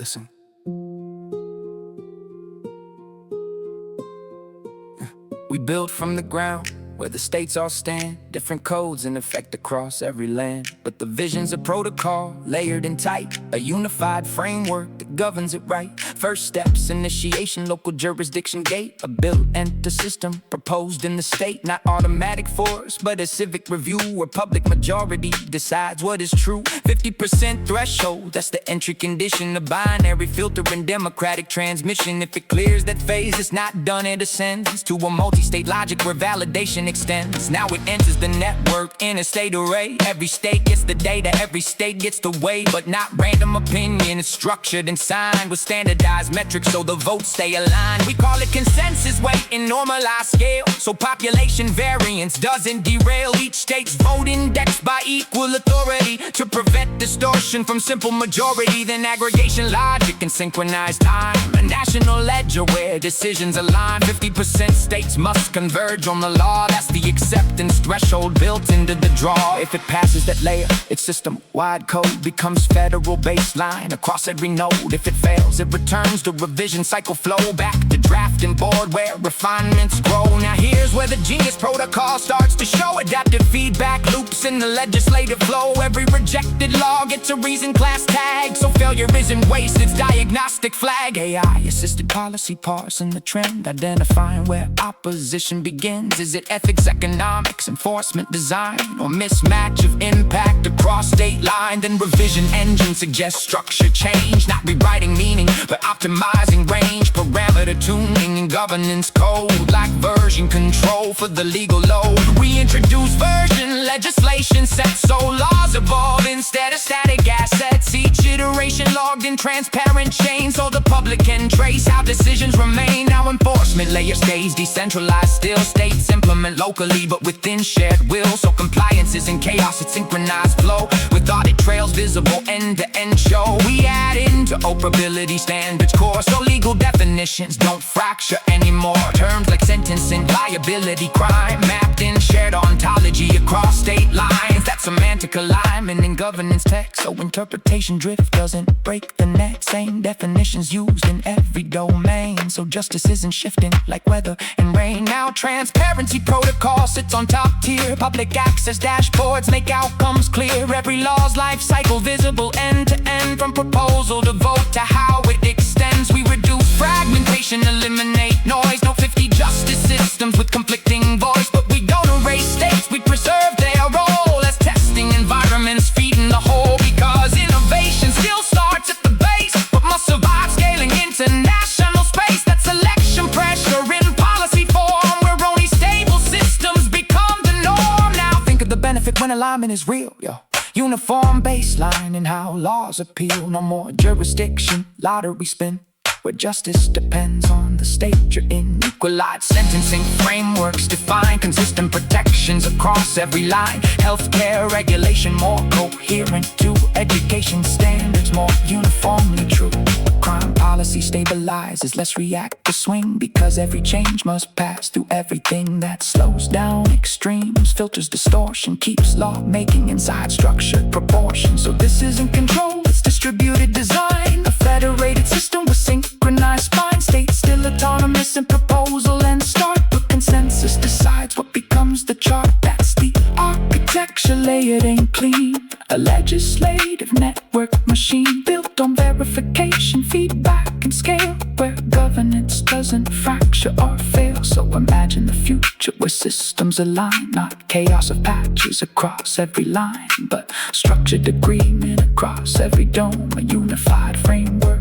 Listen. We build from the ground, where the states all stand. Different codes in effect across every land. But the vision's a protocol, layered and tight. A unified framework that governs it right. First steps, initiation, local jurisdiction gate. A built-enter system proposed in the state. Not automatic force, but a civic review where public majority decides what is true. 50% threshold, that's the entry condition. The binary filter in democratic transmission. If it clears that phase, it's not done, it ascends to a multi-state logic where validation extends. Now it enters the network in a state array. Every state gets the data, every state gets the weight. But not random opinion, it's structured and signed with standardized metrics so the votes stay aligned. We call it consensus weight in normalized scale, so population variance doesn't derail each state's vote indexed by equal authority to prevent distortion from simple majority. Then aggregation logic and synchronized time, a national ledger where decisions align. 50% states must converge on the law. That's the acceptance threshold built into the draw. If it passes that layer, its system-wide code becomes federal baseline across every node. If it fails, it returns to revision cycle flow back to drafting board where refinements grow. Now here's where the genius protocol starts to show. Adaptive feedback loops in the legislative flow. Every rejected law gets a reason class tag, so failure isn't waste, it's diagnostic flag. AI-assisted policy parsing the trend, identifying where opposition begins. Is it ethics, economics, enforcement, design, or mismatch of impact across state line? Then revision engine suggests structure change, not rewriting meaning, but optimizing range. Parameter tuning and governance code, like version control for the legal load. We introduce version legislation set so laws evolve instead of static assets. Each iteration logged in transparent chain so the public can trace how decisions remain. Now enforcement layer stays decentralized, still states implement locally but within shared will. So compliance isn't chaos, it's synchronized flow with audit trails visible end-to-end show. We add interoperability standards core so legal definitions don't fracture anymore. Terms like sentencing, liability, crime mapped in shared ontology across state lines. That's semantic alignment in governance text, so interpretation drift doesn't break the net. Same definitions used in every domain, so justice isn't shifting like weather and rain. Now transparency protocol sits on top tier. Public access dashboards make outcomes clear. Every law's life cycle visible end to end, from proposal to vote to how it extends. We reduce fragmentation, eliminate noise. No 50 justice systems with conflicting voice, but we don't erase states, we preserve their role as testing environments feeding the whole. Because innovation still starts at the base, but must survive scaling international space. That's election pressure in policy form, where only stable systems become the norm. Now think of the benefit when alignment is real, yo. Uniform baseline in how laws appeal. No more jurisdiction, lottery spin, where justice depends on the state you're in. Equalized sentencing frameworks define consistent protections across every line. Healthcare regulation more coherent to education standards more uniformly true. Crime policy stabilizes, less reactive swing, because every change must pass through everything. That slows down extremes, filters distortion, keeps lawmaking inside structured proportion. So this isn't control, it's distributed design. A federated system with synchronized spine. States still autonomous in proposal and start, but consensus decides what becomes the chart. That's the architecture layered and clean, a legislative network machine built on verification, feedback and scale, where governance doesn't fracture or fail. So imagine the future where systems align, not chaos of patches across every line, but structured agreement across every dome. A unified framework